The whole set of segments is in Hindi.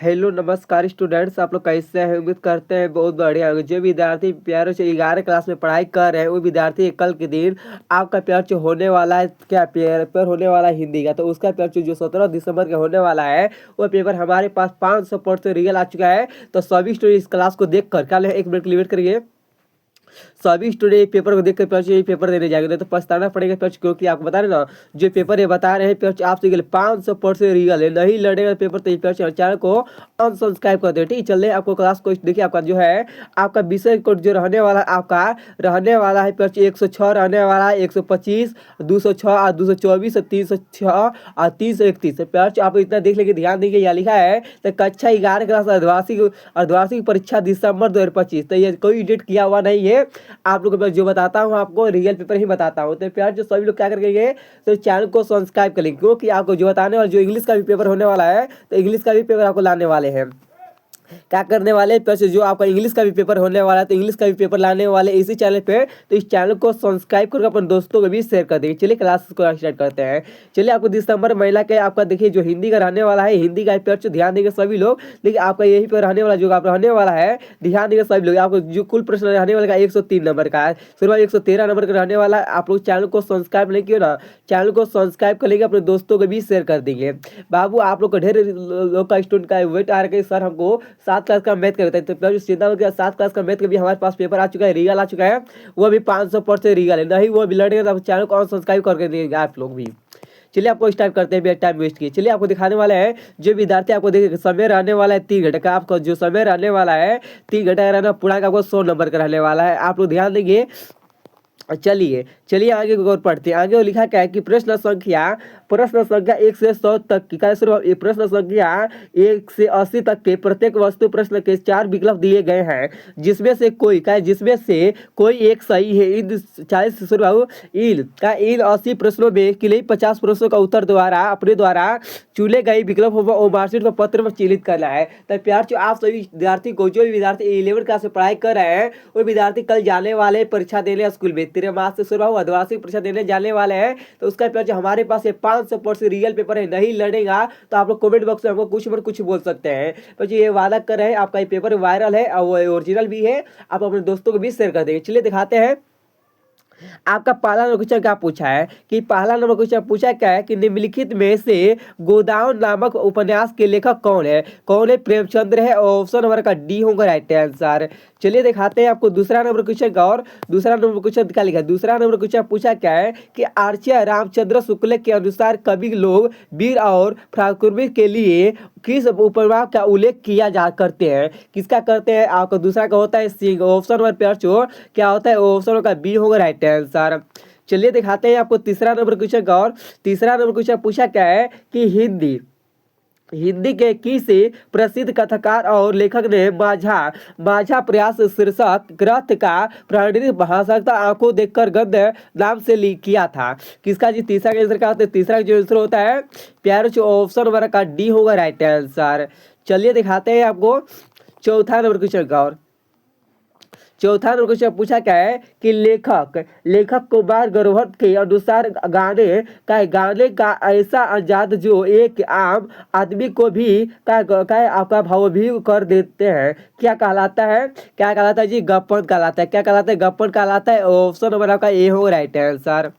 हेलो नमस्कार स्टूडेंट्स, आप लोग कैसे हैं? उम्मीद करते हैं बहुत बढ़िया होंगे। जो विद्यार्थी प्यारे से 11 क्लास में पढ़ाई कर रहे हैं वो विद्यार्थी कल के दिन आपका पेपर होने वाला है। क्या पेपर होने वाला है हिंदी का, तो उसका पेपर जो 17 दिसंबर का होने वाला है वो पेपर हमारे पास 500% रियल आ चुका है। तो सभी स्टूडेंट इस क्लास को देख कर कल 1 मिनट वेट करिए। सभी स्टूडेंट पेपर को देख कर पेपर पेपर देने जाएंगे, नहीं तो पछताना पड़ेगा पेपर, क्योंकि आपको बता रहे ना जो पेपर ये बता रहे हैं पेपर आपसे 500% रियल है। नहीं लड़ेगा पेपर तो पेपर चैनल को अनसब्सक्राइब कर दे। ठीक, चलिए आपको क्लास को देखिए। आपका जो है आपका विषय कोड जो रहने वाला आपका रहने वाला है पेपर 106 रहने वाला है, 125, 206, 224, 306 और 331 पेपर। आप इतना देख लेंगे, ध्यान देंगे। यहाँ लिखा है तो कक्षा 11 क्लास अर्धवार्षिक परीक्षा दिसंबर 2025। तो ये कोई डेट किया हुआ नहीं है। आप लोगों को जो बताता हूँ आपको रियल पेपर ही बताता हूँ। तो प्यार जो सभी लोग क्या करेंगे तो चैनल को सब्सक्राइब कर लेंगे, क्योंकि आपको जो बताने वाला जो इंग्लिश का भी पेपर होने वाला है तो इंग्लिश का भी पेपर आपको लाने वाले हैं। क्या करने वाले प्लस जो आपका इंग्लिश का भी पेपर होने वाला है तो इंग्लिश का भी पेपर लाने वाले इसी चैनल पे। तो इस चैनल को सब्सक्राइब करके अपने दोस्तों को भी शेयर कर देंगे। चलिए क्लास को स्टार्ट करते हैं। चलिए आपको दिसंबर महीना के आपका देखिए जो हिंदी का रहने वाला है, हिंदी का पेपर ध्यान देंगे सभी लोग। देखिए आपका यही पे रहने वाला जो आप रहने वाला है, ध्यान देंगे सभी लोग। आपको जो कुल प्रश्न रहने वाला 103 नंबर का है, फिर 113 नंबर का रहने वाला है। आप लोग चैनल को सब्सक्राइब नहीं किया ना, चैनल को सब्सक्राइब कर लेंगे, अपने दोस्तों को भी शेयर कर देंगे। बाबू आप लोग का ढेर लोग का स्टूडेंट का वेट आ रहा है सर हमको 7 क्लास का मैथ करता है। तो प्लस चिंता हो गया, 7 क्लास का मैथ का भी हमारे पास पेपर आ चुका है, रियल आ चुका है। वो भी 500% रियल है। नहीं वो भी लड़ेगा तो चैनल को सब्सक्राइब करके देंगे आप लोग भी। चलिए आपको स्टार्ट करते हैं, बिना टाइम वेस्ट किए। चलिए आपको दिखाने वाले हैं जो विद्यार्थी आपको देखिए समय रहने वाला है 3 घंटे का। आपका जो समय रहने वाला है 3 घंटे का रहना पूरा का आपको 100 नंबर का रहने वाला है। आप लोग ध्यान देंगे। चलिए चलिए आगे और पढ़ते हैं। आगे वो लिखा क्या है कि प्रश्न संख्या 1 से 100 तक की प्रश्न संख्या 1 से 80 तक के प्रत्येक वस्तु प्रश्न के 4 विकल्प दिए गए हैं, जिसमें से कोई एक सही है। इन 40 से शुरू इन 80 प्रश्नों में के लिए 50 प्रश्नों का उत्तर द्वारा अपने द्वारा चुने गए विकल्प वो मार्कशीट पर पत्र में चिन्हित करना है। तो प्यार जो आप सभी विद्यार्थी को, जो भी विद्यार्थी 11 क्लास में पढ़ाई कर रहे हैं वो विद्यार्थी कल जाने वाले परीक्षा देने स्कूल में 13 मार्च से शुरू अर्धवार्षिक परीक्षा देने जाने वाले हैं। तो उसका पेपर जो हमारे पास 500% रियल पेपर है। नहीं लड़ेगा तो आप लोग कमेंट बॉक्स में हमको कुछ बोल सकते हैं। पर ये वादा कर रहे हैं आपका ये पेपर वायरल है और वो ओरिजिनल भी है। आप अपने दोस्तों को भी शेयर कर देंगे। चलिए दिखाते हैं। आपका पहला नंबर क्वेश्चन क्या पूछा है कि पहला नंबर क्वेश्चन पूछा क्या है कि निम्नलिखित में से गोदान नामक उपन्यास के लेखक कौन है? प्रेमचंद्र है। ऑप्शन नंबर का डी होगा राइट आंसर। चलिए दिखाते हैं आपको दूसरा नंबर क्वेश्चन का। और दूसरा नंबर क्वेश्चन क्या लिखा है? दूसरा नंबर क्वेश्चन पूछा क्या है कि आचार्य रामचंद्र शुक्ल के अनुसार कवि लोग वीर और पराक्रमी के लिए किस उपमा का उल्लेख किया जा करते हैं? किसका करते हैं? आपका दूसरा का होता है सिंह। ऑप्शन नंबर प्यार क्या होता है? ऑप्शन नंबर का बी होगा राइट आंसर। चलिए दिखाते हैं आपको तीसरा नंबर क्वेश्चन का। और तीसरा नंबर क्वेश्चन पूछा क्या है कि हिंदी के किसी प्रसिद्ध कथाकार और लेखक ने माझा प्रयास शीर्षक ग्रंथ का प्रणीत भाषा आंखों देखकर गद्य नाम से किया था? किसका जी तीसरा का आंसर क्या होता है? तीसरा जो आंसर होता है प्यार ऑप्शन नंबर का डी होगा राइट आंसर। चलिए दिखाते हैं आपको चौथा नंबर क्वेश्चन का। और चौथा नंबर क्वेश्चन पूछा क्या है कि लेखक कुमार गौरव के अनुसार गाने का ऐसा अंदाज जो एक आम आदमी को भी आपका भाव भी कर देते हैं, क्या कहलाता है? क्या कहलाता है जी? गप्पन कहलाता है। क्या कहलाता है? गप्पन कहलाता है। ऑप्शन नंबर आपका ए हो राइट आंसर।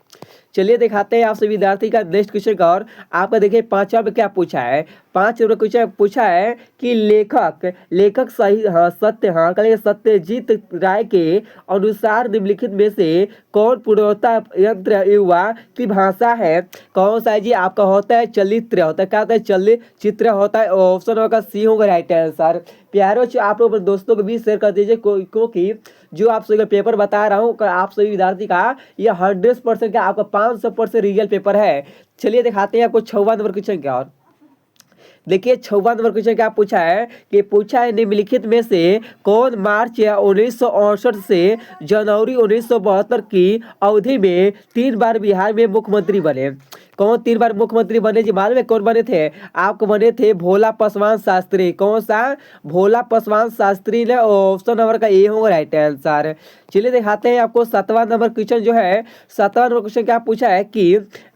चलिए दिखाते हैं आपसे विद्यार्थी का नेक्स्ट क्वेश्चन का। और आपका देखिए पांचवा में क्या पूछा है? 5 नंबर क्वेश्चन पूछा है कि लेखक सत्यजीत राय के अनुसार निम्नलिखित में से कौन पूर्णतः यंत्र युवा की भाषा है? कौन सा है जी? आपका होता है चलित्र होता है। क्या होता है? चलचित्र होता है। ऑप्शन होगा सी होगा राइट आंसर। प्यारो आप लोग दोस्तों को भी शेयर कर दीजिए, क्योंकि जो आप सभी का पेपर बता रहा हूँ आप सभी विद्यार्थी का ये 100% का आपका 500% रियल पेपर है। चलिए दिखाते हैं आपको 6वां नंबर क्वेश्चन क्या। और देखिए 6वां नंबर क्वेश्चन क्या पूछा है कि निम्नलिखित में से कौन मार्च 1968 से जनवरी 1972 की अवधि में 3 बार बिहार में मुख्यमंत्री बने? कौन 3 बार मुख्यमंत्री बने जी? मालूम है कौन बने थे? आपको बने थे भोला पासवान शास्त्री। कौन सा? भोला पासवान शास्त्री ने। ऑप्शन नंबर का ए होगा राइट आंसर। चलिए दिखाते हैं आपको 7वां नंबर क्वेश्चन जो है। 7वां नंबर क्वेश्चन क्या पूछा है कि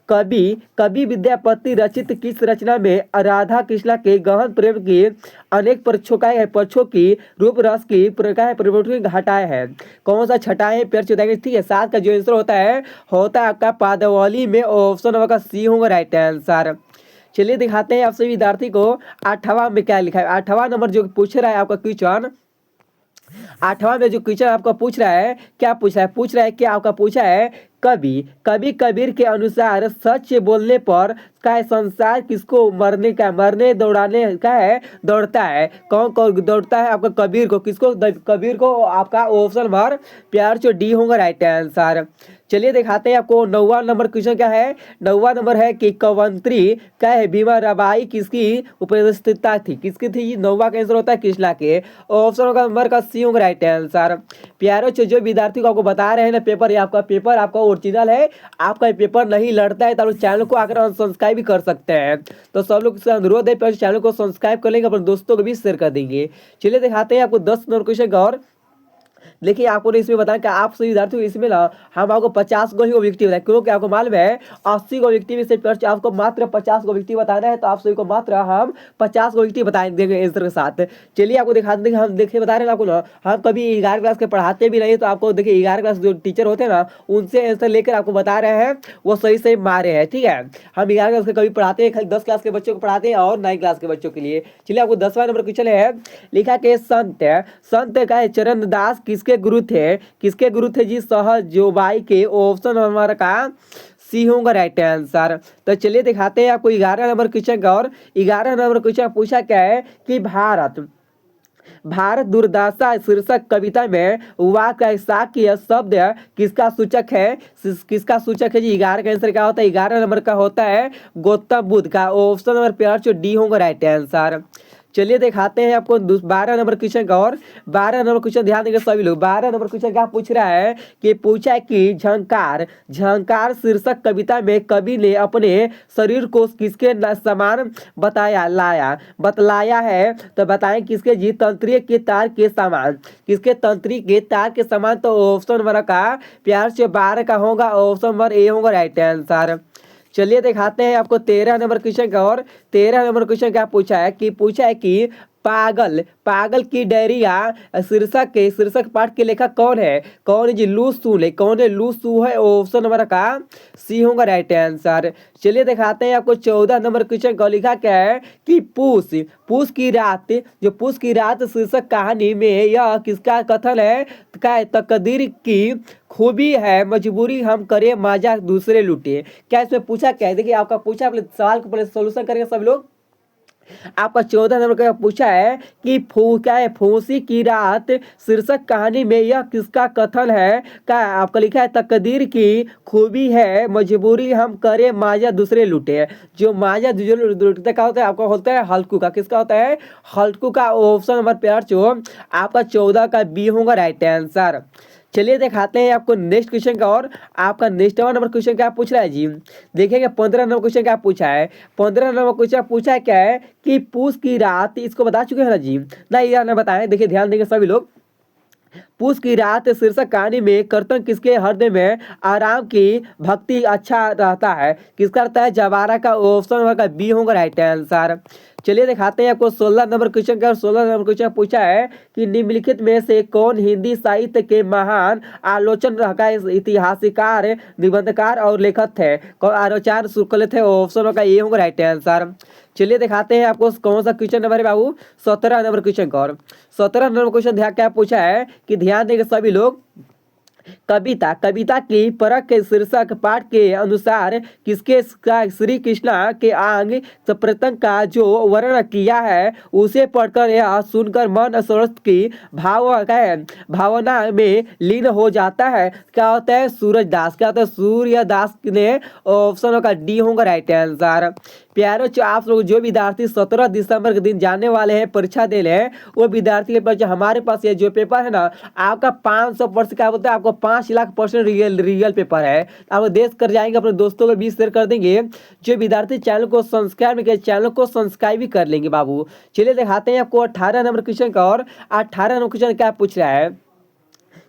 कवि कवि विद्यापति रचित किस रचना में राधा कृष्णा के गहन प्रेम की अनेक पक्षों की रूप रस की परिवर्तन हटाए हैं? कौन सा छटाए पेड़ चुताएंगे? ठीक है, सात का जो आंसर होता है आपका पादवाली में, ऑप्शन नंबर का सी होगा राइट आंसर। चलिए दिखाते हैं आप सभी विद्यार्थी को आठवां में क्या लिखा है। आठवां नंबर जो पूछ रहा है आपका क्वेश्चन, आठवां में जो क्वेश्चन आपका पूछ रहा है, क्या पूछ रहा है क्या आपका पूछा है, कवि कबीर के अनुसार सच बोलने पर का संसार किसको मरने दौड़ाने का है दौड़ता है? कौन कौन दौड़ता है आपका कबीर को? किसको? कबीर को। आपका ऑप्शन नंबर प्यार जो डी होगा राइट आंसर। चलिए दिखाते हैं आपको नौवां नंबर क्वेश्चन क्या है। नौवां नंबर है कि कवंत्री क्या है भीमा रबाई किसकी उपस्थितता थी? किसकी थी? नौवां का आंसर होता है कृष्णा के। ऑप्शन नंबर का सी होगा राइट आंसर। प्यारो जो विद्यार्थी को आपको बता रहे हैं ना, पेपर आपका ओरिजिनल है, आपका पेपर नहीं लड़ता है, तो चैनल को आकर सब्सक्राइब भी कर सकते हैं। तो सब लोग से अनुरोध है, चैनल को सब्सक्राइब कर लेंगे, अपने दोस्तों को भी शेयर कर देंगे। चलिए दिखाते हैं आपको 10 नंबर क्वेश्चन का। और देखिए आपको इसमें बताया कि आप सभी विद्यार्थी इसमें ना हम आपको 50 को ही ऑब्जेक्टिव बताए, क्योंकि आपको मालूम है 80 को ऑब्जेक्टिव से आपको मात्र 50 को ऑब्जेक्टिव बताना है, तो आप सभी को मात्र हम 50 को ऑब्जेक्टिव बताए देंगे आंसर के साथ। चलिए आपको दिखा देंगे, हम देखिए बता रहे हैं आपको ना, हम कभी 11 क्लास के पढ़ाते भी नहीं, तो आपको देखिए 11 क्लास जो टीचर होते हैं ना, उनसे आंसर लेकर आपको बता रहे हैं, वो सही मारे हैं। ठीक है, हम 11 क्लास के कभी पढ़ाते हैं, खाली 10 क्लास के बच्चों को पढ़ाते हैं और 9 क्लास के बच्चों के लिए। चलिए आपको 10वां नंबर क्वेश्चन है, लिखा के संत का चरणदास किसके गुरु थे? किसके गुरु थे जी? सहजोबाई के। ऑप्शन नंबर का सी होगा राइट आंसर। तो चलिए दिखाते हैं आपको 11 नंबर क्वेश्चन का। और 11 नंबर क्वेश्चन पूछा क्या है कि भारत दुर्दशा शीर्षक कविता में वाक का शाक्य शब्द किसका सूचक है? किसका सूचक है जी? 11 का आंसर क्या होता है? 11 नंबर का होता है गौतम बुद्ध का। ऑप्शन नंबर प्यार जो डी होगा राइट आंसर। चलिए दिखाते हैं आपको 12 नंबर क्वेश्चन का। और 12 नंबर क्वेश्चन ध्यान देंगे सभी लोग। 12 नंबर क्वेश्चन क्या पूछ रहा है कि पूछा है कि झंकार शीर्षक कविता में कवि ने अपने शरीर को किसके समान बतलाया है? तो बताएं किसके जी? तंत्रिय के तार के समान। किसके? तंत्री के तार के समान। तो ऑप्शन नंबर का प्यार से 12 का होगा, ऑप्शन नंबर ए होगा राइट आंसर। चलिए दिखाते हैं आपको 13 नंबर क्वेश्चन का। और 13 नंबर क्वेश्चन क्या पूछा है कि पागल की डायरिया शीर्षक पाठ के लेखक कौन है? कौन है जी? लू सू ले। कौन है? लू सू है। ऑप्शन नंबर का सी होगा राइट आंसर। चलिए दिखाते हैं आपको 14 नंबर क्वेश्चन का। लिखा क्या है कि पूस की रात शीर्षक कहानी में यह किसका कथन है? क्या तकदीर की खूबी है मजबूरी हम करे मजा दूसरे लूटे। क्या इसमें पूछा क्या है? देखिए आपका पूछा, पहले सवाल को पहले सोल्यूशन करेंगे सब लोग। आपका 14 नंबर का पूछा है कि क्या है फूंसी की रात शीर्षक कहानी में यह किसका कथन है? क्या आपका लिखा है तकदीर की खूबी है मजबूरी हम करे माजा दूसरे लूटे। जो माजा दूसरे लूटते का होता है आपका होता है हल्कू का। किसका होता है? हल्कू का। ऑप्शन नंबर प्यार जो आपका 14 का बी होगा राइट आंसर। चलिए दिखाते हैं आपको नेक्स्ट क्वेश्चन का। और आपका नेक्स्ट नंबर क्वेश्चन क्या पूछ रहा है जी? देखेंगे 15 नंबर क्वेश्चन क्या पूछा है। 15 नंबर क्वेश्चन पूछा है क्या है कि पूस की रात, इसको बता चुके हैं ना जी? नहीं यार, ना बताएं। देखिए ध्यान देंगे सभी लोग। पूस की रात शीर्षक कहानी में कर्तन किसके हृदय में आराम की भक्ति अच्छा रहता है? किसका रहता है? जवारा का। ऑप्शन नंबर का बी होगा राइट आंसर। चलिए दिखाते हैं आपको 16 नंबर क्वेश्चन का। 16 नंबर क्वेश्चन पूछा है कि निम्नलिखित में से कौन हिंदी साहित्य के महान आलोचक इतिहासकार निबंधकार और लेखक थे? कौन आचार्य शुक्ल थे? ऑप्शन का ये होगा राइट आंसर। चलिए दिखाते हैं आपको कौन सा क्वेश्चन नंबर है बाबू? 17 नंबर क्वेश्चन का। और 17 नंबर क्वेश्चन ध्यान क्या पूछा है कि ध्यान देंगे सभी लोग। कविता की परख के शीर्षक पाठ के अनुसार किसके श्री कृष्णा के आंग प्रत्यंग का जो वर्णन किया है उसे पढ़कर या सुनकर मन सरस की भावना में लीन हो जाता है? क्या होता है? सूरजदास। क्या होता है? सूर्यदास ने। ऑप्शन का डी होगा राइट आंसर। प्यारो आप लोग जो विद्यार्थी 17 दिसंबर के दिन जाने वाले हैं परीक्षा देने हैं, वो विद्यार्थी के पास हमारे पास ये जो पेपर है ना, आपका 500% क्या बोलते हैं, आपको 5 लाख % रियल पेपर है। आप देश कर जाएंगे, अपने दोस्तों को भी शेयर कर देंगे। जो विद्यार्थी चैनल को सब्सक्राइब भी कर लेंगे बाबू। चलिए दिखाते हैं आपको 18 नंबर क्वेश्चन का। और 18 नंबर क्वेश्चन क्या पूछ रहा है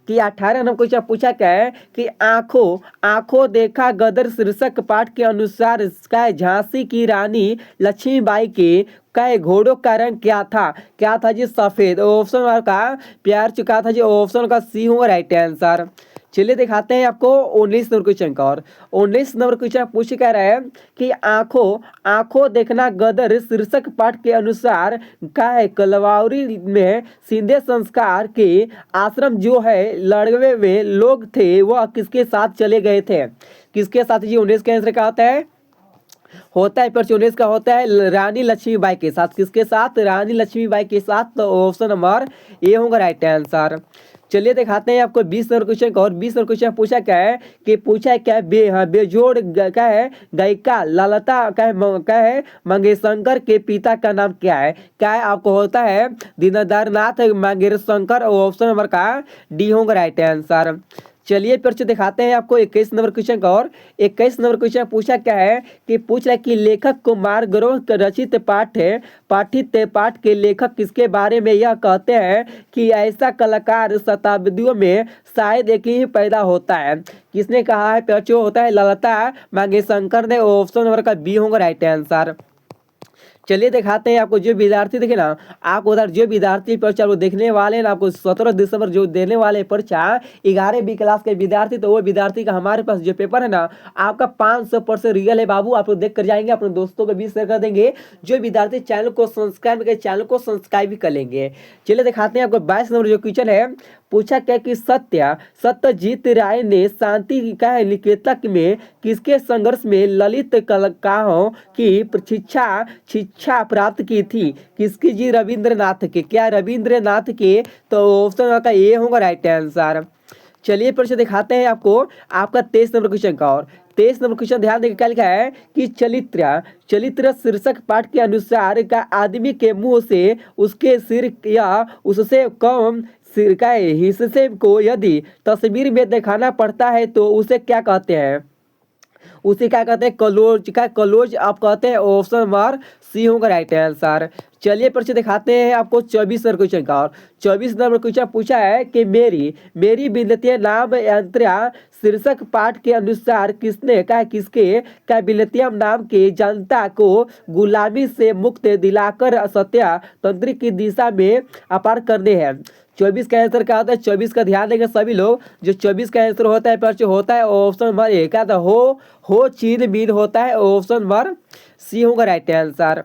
कि 18 नंबर क्वेश्चन पूछा क्या है कि आंखों आंखों देखा गदर शीर्षक पाठ के अनुसार क्या झांसी की रानी लक्ष्मीबाई के कई घोड़ों का रंग क्या था जी सफेद। ऑप्शन का प्यार चुका था जी, ऑप्शन का सी होगा राइट आंसर। चलिए दिखाते हैं आपको 19 नंबर क्वेश्चन का। और 19 नंबर क्वेश्चन पूछ कह रहा है कि आंखों आंखों देखना गदर शीर्षक पाठ के अनुसार का है कलवारी में सीधे संस्कार के आश्रम जो है लड़वे में लोग थे वह किसके साथ चले गए थे। किसके साथ जी 19 का आंसर क्या होता है पर 19 का होता है रानी लक्ष्मीबाई के साथ। किसके साथ? रानी लक्ष्मीबाई के साथ। तो ऑप्शन नंबर ए होगा राइट आंसर। चलिए दिखाते हैं आपको 20 नंबर क्वेश्चन का। और 20 नंबर क्वेश्चन पूछा क्या है कि पूछा है क्या हाँ, बेजोड़ क्या है गायिका ललता क्या है मंगेशकर के पिता का नाम क्या है आपको होता है दीनदयाल नाथ मंगेशकर। ऑप्शन नंबर का डी होगा राइट आंसर। चलिए फिर से दिखाते हैं आपको 21 नंबर क्वेश्चन का। और 21 नंबर क्वेश्चन पूछा क्या है कि पूछ रहा है कि लेखक कुमार ग्रोह का रचित पाठित पाठ के लेखक किसके बारे में यह कहते हैं कि ऐसा कलाकार शताब्दियों में शायद एक ही पैदा होता है। किसने कहा है? जो होता है ललता मंगेशकर ने। ऑप्शन नंबर का बी होगा राइट आंसर। चलिए दिखाते हैं आपको जो विद्यार्थी देखे ना, आप उधर जो विद्यार्थी परीक्षा वो देखने वाले हैं ना, आपको 17 दिसंबर जो देने वाले परीक्षा 11वीं क्लास के विद्यार्थी, तो वो विद्यार्थी का हमारे पास जो पेपर है ना आपका 500% रियल है बाबू। आप लोग देख कर जाएंगे, अपने दोस्तों को भी शेयर कर देंगे। जो विद्यार्थी चैनल को सब्सक्राइब भी कर लेंगे। चलिए दिखाते हैं आपको 22 नंबर जो क्वेश्चन है पूछा क्या कि सत्यजीत राय ने शांति का निकेतन में किसके संघर्ष में ललित कलाओं की शिक्षा प्राप्त की थी। किसकी जी? रविंद्रनाथ के। क्या? रविंद्रनाथ के। तो ऑप्शन का ए होगा राइट आंसर। चलिए फिर से दिखाते हैं आपको आपका 23 नंबर क्वेश्चन का। और 23 नंबर क्वेश्चन ध्यान देकर क्या लिखा है कि चरित्र शीर्षक पाठ के अनुसार का आदमी के मुंह से उसके सिर या उससे कम सिर का हिस्से को यदि तस्वीर में दिखाना पड़ता है तो उसे क्या कहते हैं? उसे क्या कहते हैं? कलोज आप कहते हैं। ऑप्शन नंबर सी होगा राइट आंसर। चलिए फिर से दिखाते हैं आपको 24 नंबर क्वेश्चन का। और 24 नंबर क्वेश्चन पूछा है कि मेरी विनती नाम यंत्रा शीर्षक पाठ के अनुसार किसके विलियम नाम के जनता को गुलामी से मुक्त दिलाकर सत्यातंत्र की दिशा में अपार करने हैं। 24 का आंसर क्या होता है? 24 का ध्यान देंगे सभी लोग। जो 24 का आंसर होता है पर जो होता है ऑप्शन नंबर ए क्या था हो चीन मीन होता है। ऑप्शन नंबर सी होगा राइट आंसर।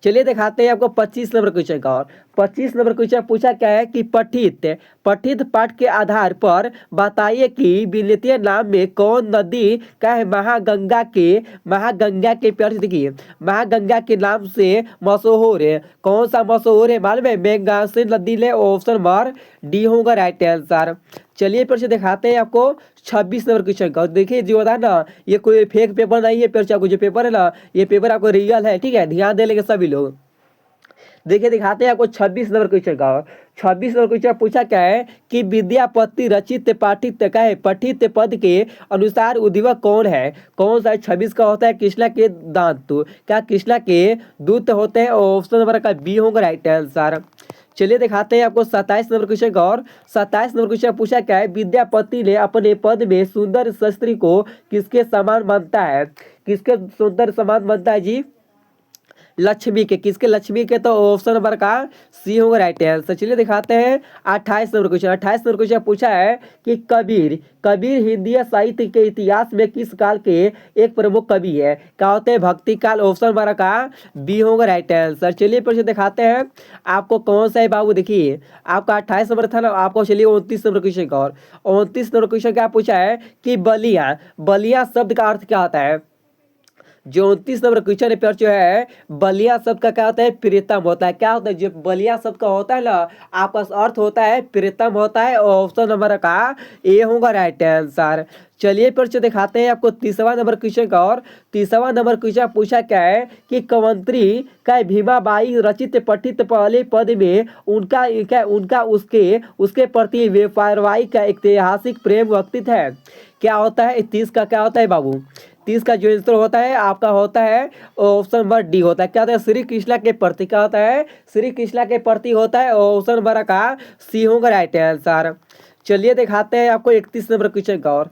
चलिए दिखाते हैं आपको 25 नंबर क्वेश्चन का। और 25 नंबर क्वेश्चन पूछा क्या है कि पठित पाठ के आधार पर बताइए कि विलियम नाम में कौन नदी का है महागंगा के पेड़ देखिए महागंगा के नाम से मशहूर है। कौन सा मशहूर है मालूम है? मेघासी नदी ले। ऑप्शन नंबर डी होगा राइट आंसर। चलिए फिर से दिखाते हैं आपको 26 नंबर क्वेश्चन का। देखिए जो होता है ना ये कोई फेक पेपर नहीं है। फिर आपको जो पेपर है ना ये पेपर आपको रियल है, ठीक है? ध्यान दे लेंगे सभी लोग। देखिए दिखाते हैं आपको 26 नंबर क्वेश्चन का। 26 नंबर क्वेश्चन पूछा क्या है कि विद्यापति रचित पठित पद के अनुसार उद्दीपक कौन है? कौन सा? 26 का होता है कृष्णा के दांत। क्या कृष्णा के दूत होते हैं? ऑप्शन नंबर का बी होगा राइट आंसर। चलिए दिखाते हैं आपको 27 नंबर क्वेश्चन का। और 27 नंबर क्वेश्चन पूछा क्या है विद्यापति ने अपने पद में सुंदर शास्त्री को किसके समान मानता है? किसके सुंदर समान मानता है जी? लक्ष्मी के। किसके? लक्ष्मी के। तो ऑप्शन नंबर का सी होगा राइट आंसर। चलिए दिखाते हैं 28 नंबर क्वेश्चन। 28 नंबर क्वेश्चन पूछा है कि कबीर हिंदी साहित्य के इतिहास में किस काल के एक प्रमुख कवि है? क्या होते हैं? भक्ति काल। ऑप्शन नंबर का बी होगा राइट आंसर। चलिए फिर से दिखाते हैं आपको कौन सा है बाबू। देखिए आपका 28 नंबर था ना, आपको चलिए 29 नंबर क्वेश्चन का। और 29 नंबर क्वेश्चन क्या पूछा है कि बलिया शब्द का अर्थ क्या होता है? जो 29 नंबर क्वेश्चन पेपर जो है बलिया शब्द का क्या होता है? प्रीतम होता है। क्या होता है? जो बलिया शब्द का होता है ना आपका अर्थ होता है प्रीतम होता है। ऑप्शन नंबर का ए होगा राइट आंसर। चलिए फिर से दिखाते हैं आपको 30वां नंबर क्वेश्चन का। और 30वां नंबर क्वेश्चन पूछा क्या है कि कवंत्री का भीमाबाई रचित पठित पहले पद में उनका उसके प्रति व्यापारवाई का ऐतिहासिक प्रेम व्यक्तित्व है। क्या होता है? 30 का क्या होता है बाबू? 30 का जो आंसर होता है आपका होता है ऑप्शन नंबर डी होता है। क्या होता है? श्री कृष्णा के प्रति। क्या होता है? श्री कृष्णा के प्रति होता है। ऑप्शन नंबर का सी होगा राइट आंसर। चलिए दिखाते हैं आपको 31 नंबर क्वेश्चन का। और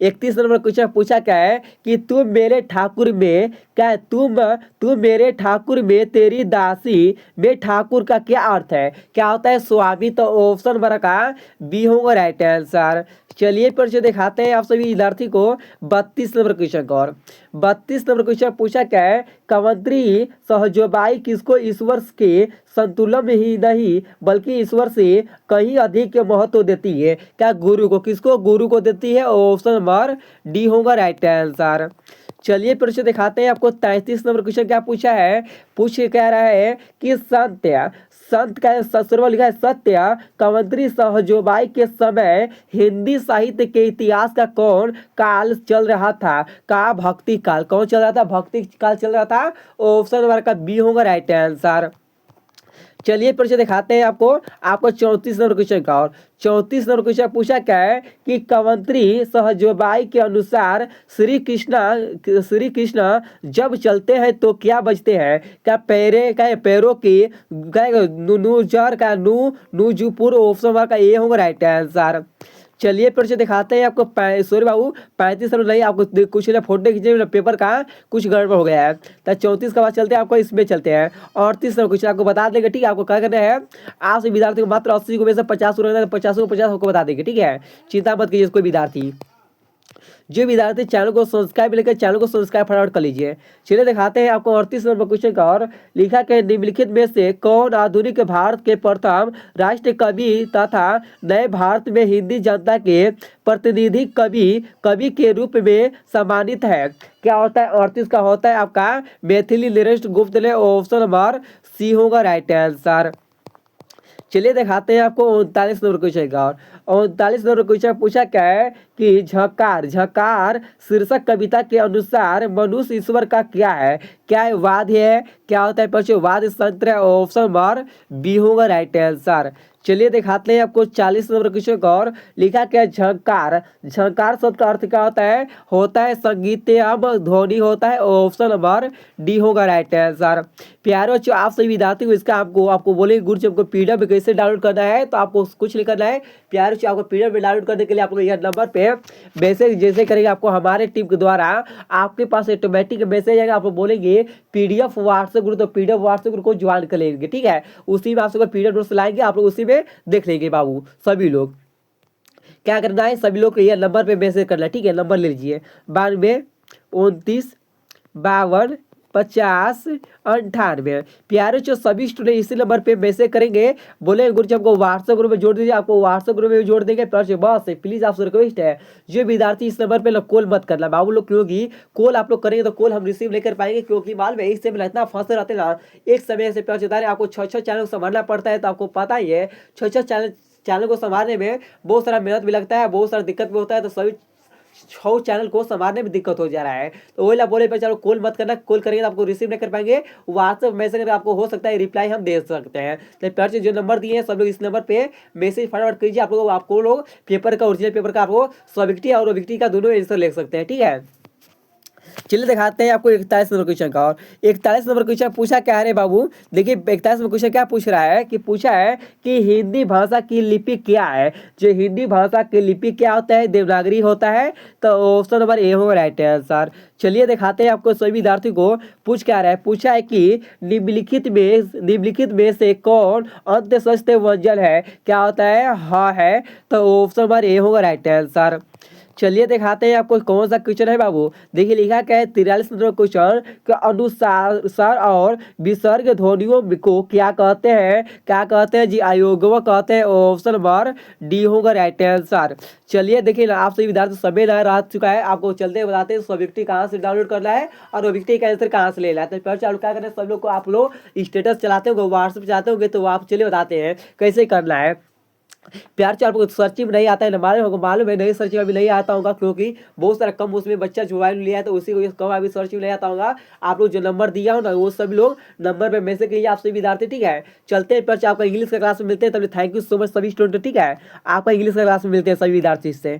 31 नंबर क्वेश्चन पूछा क्या है कि तुम मेरे ठाकुर में, क्या है, तुम मेरे ठाकुर में तेरी दासी में ठाकुर का क्या अर्थ है? क्या होता है? स्वामी। तो ऑप्शन नंबर का बी होगा राइट आंसर। चलिए परिचय दिखाते हैं आप सभी विद्यार्थी को 32 नंबर क्वेश्चन का। और 32 नंबर क्वेश्चन पूछा क्या है, कवंत्री सहजोबाई किसको ईश्वर के संतुलन में ही नहीं बल्कि ईश्वर से कहीं अधिक महत्व देती है? क्या गुरु को, किसको? गुरु को देती है। ऑप्शन नंबर डी होगा राइट आंसर। चलिए परिचय दिखाते हैं आपको 33 नंबर क्वेश्चन क्या पूछा है। पूछ कह रहा है कि संत का ससुरवा लिखा है सत्य कवंत्री सहजोबाई के समय हिंदी साहित्य के इतिहास का कौन काल चल रहा था? का भक्ति काल। कौन चल रहा था? भक्ति काल चल रहा था। ऑप्शन नंबर का बी होगा राइट आंसर। चलिए परिचय दिखाते हैं आपको 34 नंबर क्वेश्चन का। और 34 नंबर क्वेश्चन पूछा क्या है कि कवंत्री सहजोबाई के अनुसार श्री कृष्ण जब चलते हैं तो क्या बजते हैं? क्या पैरों की नूजर का नूजुपुर। ऑप्शन का ए होगा राइट आंसर। चलिए परिचय दिखाते हैं आपको सॉरी बाबू 35 नंबर नहीं, आपको कुछ फोटो खींचे पेपर का कुछ गड़बड़ हो गया है। तो 34 के बाद चलते हैं, आपको इसमें चलते हैं। 38 नंबर कुछ आपको बता देंगे, ठीक है। आपको क्या करना है, आप सभी विद्यार्थी को मात्र 80 को में से 50 रहना है, 50 को 50 आपको बता देंगे, ठीक है। चिंता मत कीजिए कोई विद्यार्थी। जो विद्यार्थी चैनल को सब्सक्राइब लेकर चैनल को सब्सक्राइब फटाफट कर लीजिए। चलिए दिखाते हैं आपको 38 नंबर क्वेश्चन का। और लिखा के निम्नलिखित में से कौन आधुनिक भारत के प्रथम राष्ट्र कवि तथा नए भारत में हिंदी जनता के प्रतिनिधि कवि के रूप में सम्मानित है? क्या होता है? 38 का होता है आपका मैथिली नरेश गुप्त ने। ऑप्शन नंबर सी होगा राइट आंसर। चलिए दिखाते हैं आपको 39 नंबर क्वेश्चन का। और 39 नंबर क्वेश्चन पूछा क्या है कि झकार शीर्षक कविता के अनुसार मनुष्य ईश्वर का क्या है? क्या है? वाद है। क्या होता है? परिचय वाद संत्र। ऑप्शन नंबर बी होगा राइट आंसर। चलिए दिखाते हैं आपको 40 नंबर क्वेश्चन का। और लिखा क्या है झंकार शब्द का अर्थ क्या होता है संगीतमय ध्वनि होता है। ऑप्शन नंबर डी होगा राइट आंसर। प्यारे बच्चों, आप सभी विद्यार्थी को इसका आपको बोलेंगे गुरु जी हमको पीडीएफ कैसे डाउनलोड करना है, तो आपको कुछ नहीं करना है। प्यारे बच्चों, आपको पीडीएफ में डाउनलोड करने के लिए आपको यह नंबर पे मैसेज जैसे करेंगे, आपको हमारे टीम के द्वारा आपके पास ऑटोमेटिक मैसेज आएगा। आपको बोलेंगे पीडीएफ व्हाट्सएप ग्रुप, तो पीडीएफ व्हाट्सएप ग्रुप को ज्वाइन कर लेंगे, ठीक है। उसी में आप सबको पीडीएफ नोट्स लाएंगे, आप लोग उसी में देख लेंगे बाबू। सभी लोग क्या करना है, सभी लोग को यह नंबर पे मैसेज करना है, ठीक है। नंबर ले लीजिए 92 29 52 50 98। प्यारे जो सभी स्टूडेंट इसी नंबर पे मैसेज करेंगे, बोले गुरु जी हमको व्हाट्सएप ग्रुप में जोड़ दीजिए, आपको व्हाट्सएप ग्रुप में जोड़ देंगे। बस प्लीज आपसे रिक्वेस्ट है, जो विद्यार्थी इस नंबर पे कॉल मत करना बाबू लोग, क्योंकि कॉल आप लोग करेंगे तो कॉल हम रिसीव नहीं कर पाएंगे। क्योंकि मालूम है एक समय इतना फंसे रहते ना, एक समय से प्यार है आपको 6 चैनल को संभालना पड़ता है। तो आपको पता ही है 6 चैनल को संभालने में बहुत सारा मेहनत भी लगता है, बहुत सारा दिक्कत भी होता है। तो सभी 6 चैनल को संभालने में दिक्कत हो जा रहा है। तो वही बोले पे चलो कॉल मत करना, कॉल करेंगे तो आपको रिसीव नहीं कर पाएंगे। व्हाट्सएप मैसेज करके आपको हो सकता है रिप्लाई हम दे सकते हैं। तो प्यार से जो नंबर दिए हैं सब लोग इस नंबर पे मैसेज फटाफट कीजिए। आपको लोग पेपर का ओरिजिनल पेपर का आपको स्वविक्टी और विक्टी का दोनों आंसर लिख सकते हैं, ठीक है। चलिए दिखाते हैं आपको 41 नंबर क्वेश्चन का। और 41 नंबर क्वेश्चन पूछा क्या है रे बाबू, देखिए 41 नंबर क्वेश्चन क्या पूछ रहा है कि पूछा है कि हिंदी भाषा की लिपि क्या है? जो हिंदी भाषा की लिपि क्या होता है? देवनागरी होता है। तो ऑप्शन नंबर ए होगा राइट आंसर। चलिए दिखाते हैं आपको सभी विद्यार्थी को पूछ क्या रहा है। पूछा है कि निम्नलिखित में से कौन अंत्यशस्त्र व्यंजन है? क्या होता है? हाँ है। तो ऑप्शन नंबर ए होगा राइट आंसर। चलिए दिखाते हैं आपको कौन सा क्वेश्चन है बाबू। देखिए लिखा क्या है 43 नंबर क्वेश्चन के अनुसार और विसर्ग ध्वनियों को क्या कहते हैं? क्या कहते हैं जी? अयोगव कहते हैं। ऑप्शन नंबर डी होगा राइट आंसर। चलिए देखिए ना, आप सभी विद्यार्थी समय ना रह चुका है, आपको चलते बताते हैं स्वविक्टी कहाँ से डाउनलोड करना है और वो विक्टी का आंसर कहाँ से लेना है। तो पहले क्या करना है, सब लोग को आप लोग स्टेटस चलाते होंगे, व्हाट्सएप चलाते होंगे, तो आप चलिए बताते हैं कैसे करना है। प्यार से आपको सर्चिंग में नहीं आता है, मालूम है नहीं, सर्चिंग अभी नहीं आता होगा क्योंकि बहुत सारा कम उसमें बच्चा मोबाइल लिया है, तो उसी को कम अभी सर्चिंग नहीं आता होगा। आप लोग जो नंबर दिया हो ना, वो सभी लोग नंबर पे मैसेज कीजिए, आप सभी विद्यार्थी, ठीक है। चलते हैं पर आपका इंग्लिश का क्लास में मिलते हैं, तभी थैंक यू सो मच सभी स्टूडेंट, ठीक है। आपका इंग्लिश का क्लास में मिलते हैं सभी विद्यार्थी से।